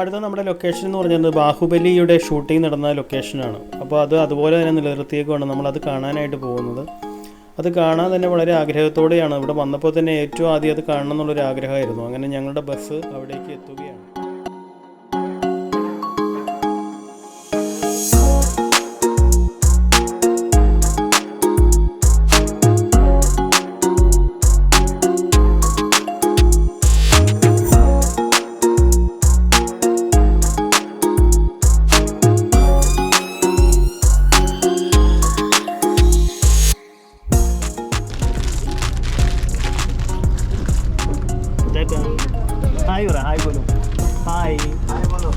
അപ്പോൾ അടുത്ത നമ്മുടെ ലൊക്കേഷൻ എന്ന് പറയുന്നത് ബാഹുബലിയുടെ ഷൂട്ടിംഗ് നടന്ന ലൊക്കേഷനാണ്. അപ്പോൾ അതുപോലെ തന്നെ നിലനിർത്തിയേക്കുവാണ് നമ്മളത് കാണാനായിട്ട് പോകുന്നത്. അത് കാണാൻ തന്നെ വളരെ ആഗ്രഹത്തോടെയാണ് ഇവിടെ വന്നപ്പോൾ തന്നെ ഏറ്റവും ആദ്യം അത് കാണണം എന്നുള്ളൊരു ആഗ്രഹമായിരുന്നു. അങ്ങനെ ഞങ്ങളുടെ ബസ് അവിടേക്ക് എത്തുകയാണ്. हाय हो रहा हाय बोलो हाय हाय बोलो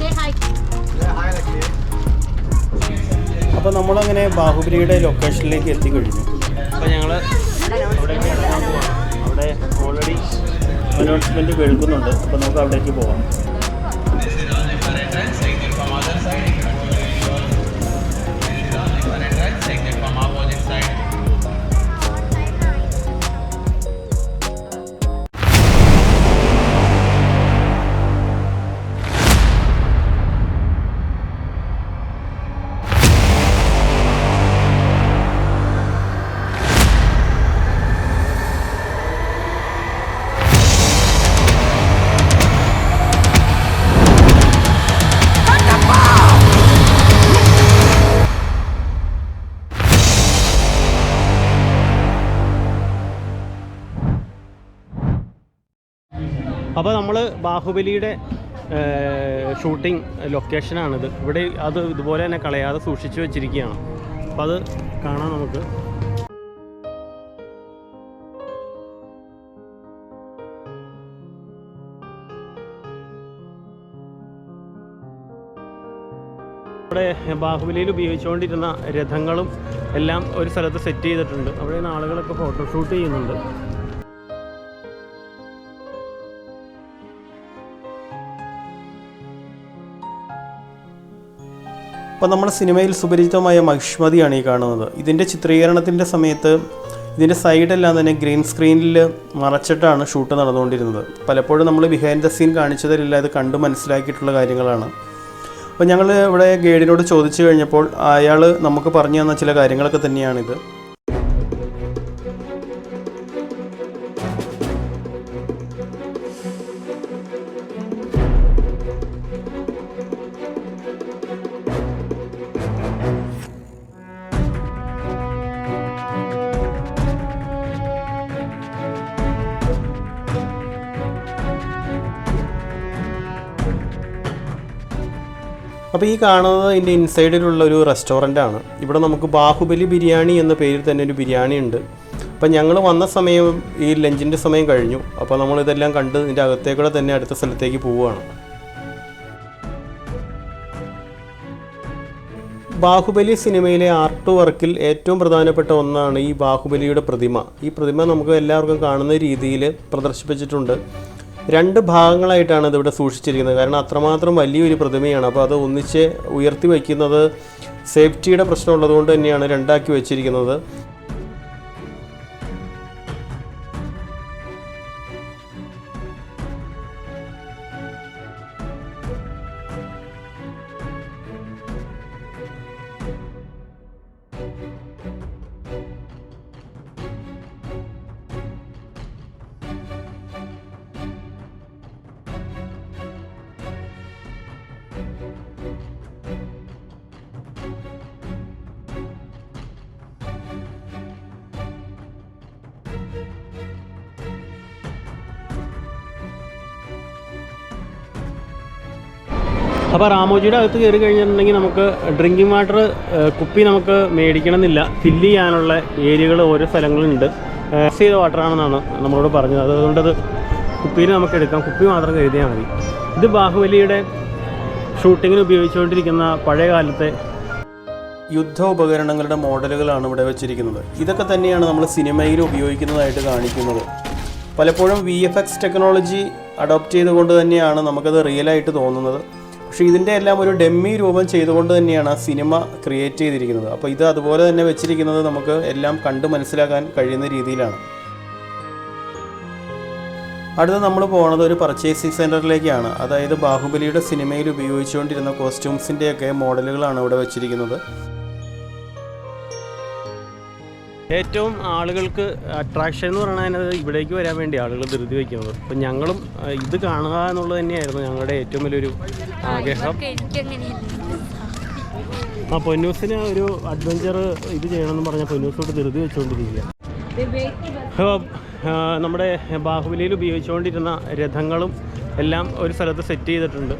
हाय അപ്പോൾ നമ്മളങ്ങനെ ബാഹുബലിയുടെ ലൊക്കേഷനിലേക്ക് എത്തിക്കഴിഞ്ഞു. അപ്പോൾ ഞങ്ങൾ അവിടേക്ക് ഇറങ്ങാൻ പോവാണ്. അവിടെ ഓൾറെഡി അനൗൺസ്മെൻറ്റ് കേൾക്കുന്നുണ്ട്. അപ്പോൾ നമുക്ക് അവിടേക്ക് പോവാം. അപ്പോൾ നമ്മൾ ബാഹുബലിയുടെ ഷൂട്ടിംഗ് ലൊക്കേഷനാണിത്. ഇവിടെ അത് ഇതുപോലെ തന്നെ കളയാതെ സൂക്ഷിച്ചു വെച്ചിരിക്കുകയാണ്. അപ്പോൾ അത് കാണാം നമുക്ക്. ഇവിടെ ബാഹുബലിയിൽ ഉപയോഗിച്ചുകൊണ്ടിരുന്ന രഥങ്ങളും എല്ലാം ഒരു സ്ഥലത്ത് സെറ്റ് ചെയ്തിട്ടുണ്ട്. അവിടെ നിന്ന് ആളുകളൊക്കെ ഫോട്ടോഷൂട്ട് ചെയ്യുന്നുണ്ട്. അപ്പോൾ നമ്മുടെ സിനിമയിൽ സുപരിചിതമായ മഹിഷ്മതിയാണ് ഈ കാണുന്നത്. ഇതിൻ്റെ ചിത്രീകരണത്തിൻ്റെ സമയത്ത് ഇതിൻ്റെ സൈഡെല്ലാം തന്നെ ഗ്രീൻ സ്ക്രീനിൽ മറച്ചിട്ടാണ് ഷൂട്ട് നടന്നുകൊണ്ടിരുന്നത്. പലപ്പോഴും നമ്മൾ ബിഹൈൻഡ് ദ സീൻ കാണിച്ചു തരില്ല, ഇത് കണ്ട് മനസ്സിലാക്കിയിട്ടുള്ള കാര്യങ്ങളാണ്. അപ്പോൾ ഞങ്ങൾ ഇവിടെ ഗൈഡിനോട് ചോദിച്ചു കഴിഞ്ഞപ്പോൾ അയാൾ നമുക്ക് പറഞ്ഞു തന്ന ചില കാര്യങ്ങളൊക്കെ തന്നെയാണിത്. അപ്പോൾ ഈ കാണുന്നത് ഇതിൻ്റെ ഇൻസൈഡിലുള്ള ഒരു റെസ്റ്റോറൻ്റാണ്. ഇവിടെ നമുക്ക് ബാഹുബലി ബിരിയാണി എന്ന പേരിൽ തന്നെ ഒരു ബിരിയാണി ഉണ്ട്. അപ്പോൾ ഞങ്ങൾ വന്ന സമയം ഈ ലഞ്ചിൻ്റെ സമയം കഴിഞ്ഞു. അപ്പോൾ നമ്മളിതെല്ലാം കണ്ട് ഇതിൻ്റെ അകത്തേക്കൂടെ തന്നെ അടുത്ത സ്ഥലത്തേക്ക് പോവുകയാണ്. ബാഹുബലി സിനിമയിലെ ആർട്ട് വർക്കിൽ ഏറ്റവും പ്രധാനപ്പെട്ട ഒന്നാണ് ഈ ബാഹുബലിയുടെ പ്രതിമ. ഈ പ്രതിമ നമുക്ക് എല്ലാവർക്കും കാണുന്ന രീതിയിൽ പ്രദർശിപ്പിച്ചിട്ടുണ്ട്. 2 ഭാഗങ്ങളായിട്ടാണ് ഇതിവിടെ സൂക്ഷിച്ചിരിക്കുന്നത്. കാരണം അത്രമാത്രം വലിയൊരു പ്രതിമയാണ്. അപ്പോൾ അത് ഒന്നിച്ച് ഉയർത്തി വയ്ക്കുന്നത് സേഫ്റ്റിയുടെ പ്രശ്നമുള്ളതുകൊണ്ട് തന്നെയാണ് 2ആക്കി വെച്ചിരിക്കുന്നത്. അപ്പോൾ റാമോജിയുടെ അകത്ത് കയറി കഴിഞ്ഞിട്ടുണ്ടെങ്കിൽ നമുക്ക് ഡ്രിങ്കിങ് വാട്ടർ കുപ്പി നമുക്ക് മേടിക്കണമെന്നില്ല. ഫില്ല് ചെയ്യാനുള്ള ഏരിയകൾ ഓരോ സ്ഥലങ്ങളുണ്ട്. ചെയ്ത വാട്ടറാണെന്നാണ് നമ്മളോട് പറഞ്ഞത്. അതുകൊണ്ടത് കുപ്പിയിൽ നമുക്ക് എടുക്കാം. കുപ്പി മാത്രം കരുതിയാൽ മതി. ഇത് ബാഹുബലിയുടെ ഷൂട്ടിങ്ങിന് ഉപയോഗിച്ചുകൊണ്ടിരിക്കുന്ന പഴയ കാലത്തെ യുദ്ധ ഉപകരണങ്ങളുടെ മോഡലുകളാണ് ഇവിടെ വെച്ചിരിക്കുന്നത്. ഇതൊക്കെ തന്നെയാണ് നമ്മൾ സിനിമയിൽ ഉപയോഗിക്കുന്നതായിട്ട് കാണിക്കുന്നത്. പലപ്പോഴും VFX ടെക്നോളജി അഡോപ്റ്റ് ചെയ്തുകൊണ്ട് തന്നെയാണ് നമുക്കത് റിയലായിട്ട് തോന്നുന്നത്. പക്ഷേ ഇതിൻ്റെ എല്ലാം ഒരു ഡെമ്മി രൂപം ചെയ്തുകൊണ്ട് തന്നെയാണ് ആ സിനിമ ക്രിയേറ്റ് ചെയ്തിരിക്കുന്നത്. അപ്പോൾ ഇത് അതുപോലെ തന്നെ വെച്ചിരിക്കുന്നത് നമുക്ക് എല്ലാം കണ്ട് മനസ്സിലാക്കാൻ കഴിയുന്ന രീതിയിലാണ്. അടുത്ത നമ്മൾ പോകുന്നത് ഒരു പർച്ചേസിംഗ് സെൻറ്ററിലേക്കാണ്. അതായത് ബാഹുബലിയുടെ സിനിമയിൽ ഉപയോഗിച്ചുകൊണ്ടിരുന്ന കോസ്റ്റ്യൂംസിൻ്റെയൊക്കെ മോഡലുകളാണ് ഇവിടെ വെച്ചിരിക്കുന്നത്. ഏറ്റവും ആളുകൾക്ക് അട്രാക്ഷൻ എന്ന് പറയുന്നത് ഇവിടേക്ക് വരാൻ വേണ്ടി ആളുകൾ ധൃതി വയ്ക്കുന്നത്. അപ്പം ഞങ്ങളും ഇത് കാണുക എന്നുള്ളത് തന്നെയായിരുന്നു ഞങ്ങളുടെ ഏറ്റവും വലിയൊരു ആഗ്രഹം. പൊന്നൂസിന് ഒരു അഡ്വഞ്ചർ ഇത് ചെയ്യണമെന്ന് പറഞ്ഞാൽ പൊന്നൂസോട്ട് ധൃതി വെച്ചുകൊണ്ടിരിക്കുക. നമ്മുടെ ബാഹുബലിയിൽ ഉപയോഗിച്ചുകൊണ്ടിരുന്ന രഥങ്ങളും എല്ലാം ഒരു സ്ഥലത്ത് സെറ്റ് ചെയ്തിട്ടുണ്ട്.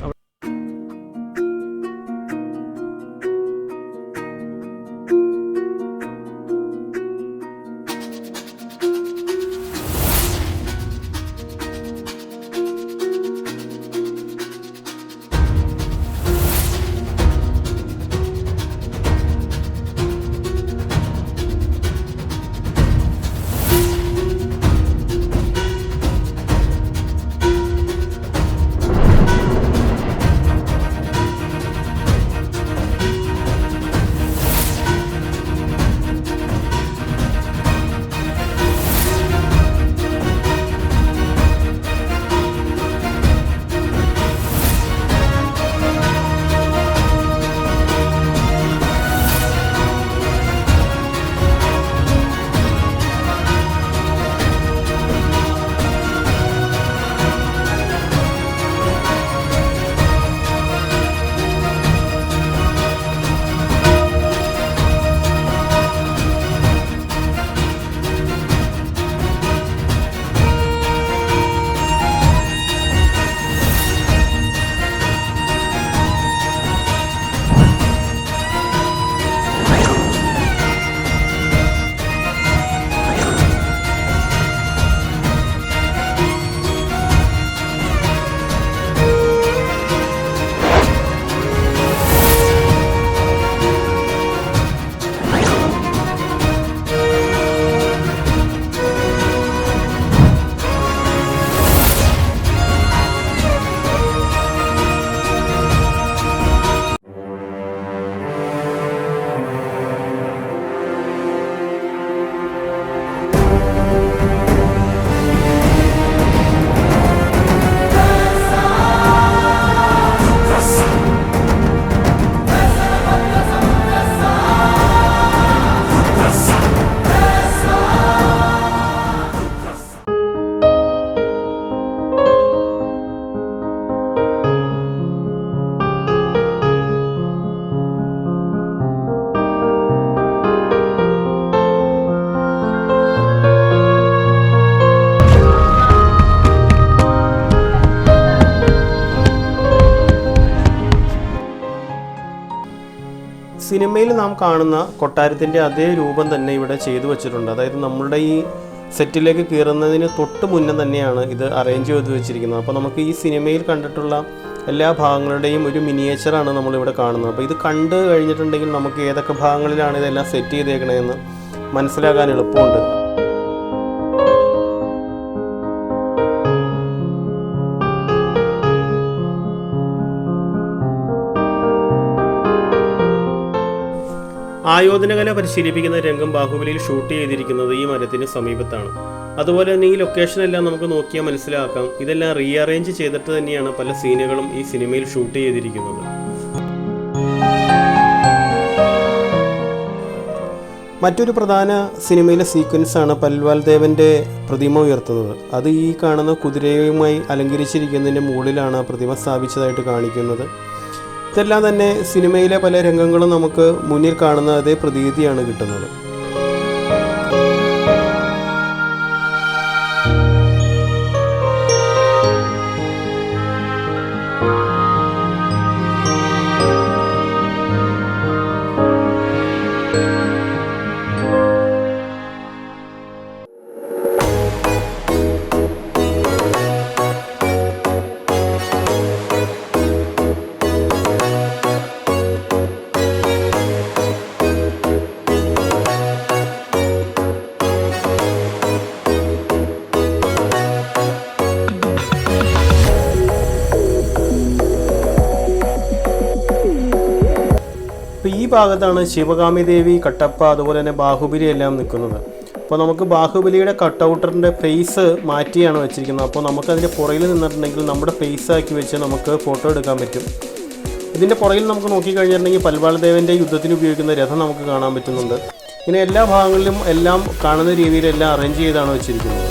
സിനിമയിൽ നാം കാണുന്ന കൊട്ടാരത്തിൻ്റെ അതേ രൂപം തന്നെ ഇവിടെ ചെയ്തു വച്ചിട്ടുണ്ട്. അതായത് നമ്മളുടെ ഈ സെറ്റിലേക്ക് കയറുന്നതിന് തൊട്ട് മുന്നേ തന്നെയാണ് ഇത് അറേഞ്ച് ചെയ്ത് വെച്ചിരിക്കുന്നത്. അപ്പോൾ നമുക്ക് ഈ സിനിമയിൽ കണ്ടിട്ടുള്ള എല്ലാ ഭാഗങ്ങളുടെയും ഒരു മിനിയേച്ചറാണ് നമ്മളിവിടെ കാണുന്നത്. അപ്പോൾ ഇത് കണ്ടു കഴിഞ്ഞിട്ടുണ്ടെങ്കിൽ നമുക്ക് ഏതൊക്കെ ഭാഗങ്ങളിലാണ് ഇതെല്ലാം സെറ്റ് ചെയ്തേക്കണതെന്ന് മനസ്സിലാക്കാൻ എളുപ്പമുണ്ട്. ആയോധനകല പരിശീലിപ്പിക്കുന്ന രംഗം ബാഹുബലിയിൽ ഷൂട്ട് ചെയ്തിരിക്കുന്നത് ഈ മരത്തിന് സമീപത്താണ്. അതുപോലെ തന്നെ ഈ ലൊക്കേഷനെല്ലാം നമുക്ക് നോക്കിയാൽ മനസ്സിലാക്കാം ഇതെല്ലാം റീഅറേഞ്ച് ചെയ്തിട്ട് തന്നെയാണ് പല സീനുകളും ഈ സിനിമയിൽ ഷൂട്ട് ചെയ്തിരിക്കുന്നത്. മറ്റൊരു പ്രധാന സിനിമയിലെ സീക്വൻസാണ് പൽവാൽ ദേവൻ്റെ പ്രതിമ ഉയർത്തുന്നത്. അത് ഈ കാണുന്ന കുതിരയുമായി അലങ്കരിച്ചിരിക്കുന്നതിൻ്റെ മുകളിലാണ് ആ പ്രതിമ സ്ഥാപിച്ചതായിട്ട് കാണിക്കുന്നത്. ഇതെല്ലാം തന്നെ സിനിമയിലെ പല രംഗങ്ങളും നമുക്ക് മുന്നിൽ കാണുന്ന അതേ പ്രതീതിയാണ് കിട്ടുന്നത്. ഇപ്പോൾ ഈ ഭാഗത്താണ് ശിവകാമി ദേവി, കട്ടപ്പ, അതുപോലെ തന്നെ ബാഹുബലി എല്ലാം നിൽക്കുന്നത്. അപ്പോൾ അപ്പോൾ നമുക്ക് ബാഹുബലിയുടെ കട്ടൗട്ടറിൻ്റെ ഫേസ് മാറ്റിയാണ് വെച്ചിരിക്കുന്നത്. അപ്പോൾ നമുക്കതിൻ്റെ പുറകിൽ നിന്നിട്ടുണ്ടെങ്കിൽ നമ്മുടെ ഫേസ് ആക്കി വെച്ച് നമുക്ക് ഫോട്ടോ എടുക്കാൻ പറ്റും. ഇതിൻ്റെ പുറകിൽ നമുക്ക് നോക്കിക്കഴിഞ്ഞിട്ടുണ്ടെങ്കിൽ പൽവാൾദേവൻ്റെ യുദ്ധത്തിന് ഉപയോഗിക്കുന്ന രഥം നമുക്ക് കാണാൻ പറ്റുന്നുണ്ട്. ഇങ്ങനെ എല്ലാ ഭാഗങ്ങളിലും എല്ലാം കാണുന്ന രീതിയിൽ എല്ലാം അറേഞ്ച് ചെയ്താണ് വെച്ചിരിക്കുന്നത്.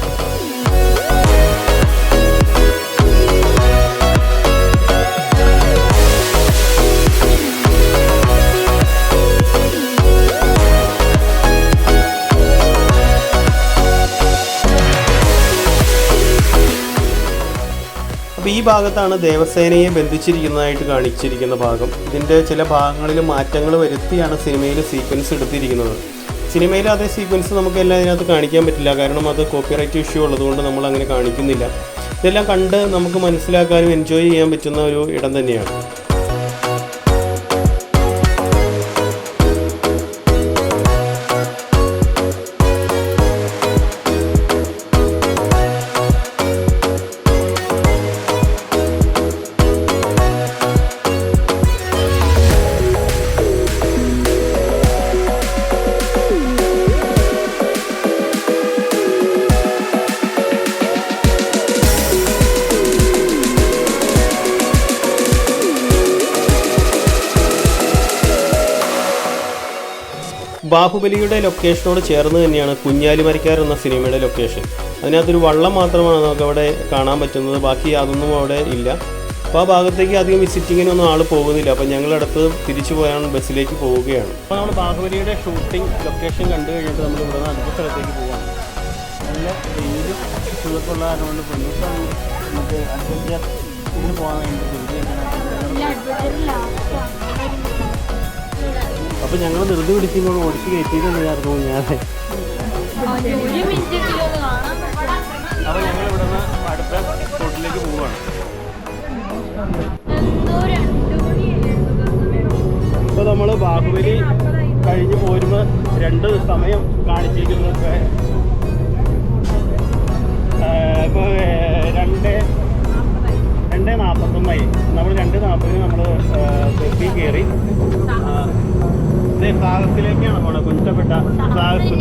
അപ്പോൾ ഈ ഭാഗത്താണ് ദേവസേനയെ ബന്ധിച്ചിരിക്കുന്നതായിട്ട് കാണിച്ചിരിക്കുന്ന ഭാഗം. ഇതിൻ്റെ ചില ഭാഗങ്ങളിൽ മാറ്റങ്ങൾ വരുത്തിയാണ് സിനിമയിൽ സീക്വൻസ് എടുത്തിരിക്കുന്നത്. സിനിമയിൽ അതേ സീക്വൻസ് നമുക്ക് എല്ലാം ഇതിനകത്ത് കാണിക്കാൻ പറ്റില്ല, കാരണം അത് കോപ്പിറൈറ്റ് ഇഷ്യൂ ഉള്ളതുകൊണ്ട് നമ്മൾ അങ്ങനെ കാണിക്കുന്നില്ല. ഇതെല്ലാം കണ്ട് നമുക്ക് മനസ്സിലാക്കാനും എൻജോയ് ചെയ്യാൻ പറ്റുന്ന ഒരു ഇടം തന്നെയാണ്. ബാഹുബലിയുടെ ലൊക്കേഷനോട് ചേർന്ന് തന്നെയാണ് കുഞ്ഞാലിമരക്കാർ എന്ന സിനിമയുടെ ലൊക്കേഷൻ. അതിനകത്തൊരു വള്ളം മാത്രമാണ് നമുക്ക് അവിടെ കാണാൻ പറ്റുന്നത്, ബാക്കി അതൊന്നും അവിടെ ഇല്ല. അപ്പോൾ ആ ഭാഗത്തേക്ക് അധികം വിസിറ്റിങ്ങിനൊന്നും ആൾ പോകുന്നില്ല. അപ്പോൾ ഞങ്ങളടുത്ത് തിരിച്ചു പോയാണ് ബസ്സിലേക്ക് പോവുകയാണ്. അപ്പോൾ നമ്മൾ ബാഹുബലിയുടെ ഷൂട്ടിംഗ് ലൊക്കേഷൻ കണ്ടു കഴിഞ്ഞിട്ട് നമ്മൾ ഇവിടെ നിന്ന് അടുത്ത സ്ഥലത്തേക്ക് പോവുകയാണ്. നല്ല വെയിലും ചുവപ്പുള്ള അതുകൊണ്ട് നമുക്ക് അഡ്വഞ്ചർ ഇതിന് പോകാൻ വേണ്ടി. അപ്പോൾ ഞങ്ങൾ ധൃതി പിടിച്ചിങ്ങോട്ട് ഓടിച്ച് കയറ്റിയിട്ടുണ്ടായിരുന്നു ഞാൻ. അപ്പോൾ ഞങ്ങൾ ഇവിടെ നിന്ന് അടുത്ത സ്പോട്ടിലേക്ക് പോവുകയാണ്. ഇപ്പോൾ നമ്മൾ ബാഹുബലി കഴിഞ്ഞ് പോരുമ്പോൾ 2 സമയം കാണിച്ചിരിക്കുന്നതൊക്കെ ഇപ്പോൾ 2:41 നമ്മൾ 2:40 നമ്മൾ ബസ്സിൽ കയറി സാഹസിലേക്കാണ് പോണത്. കുറ്റപ്പെട്ട സാഹസ്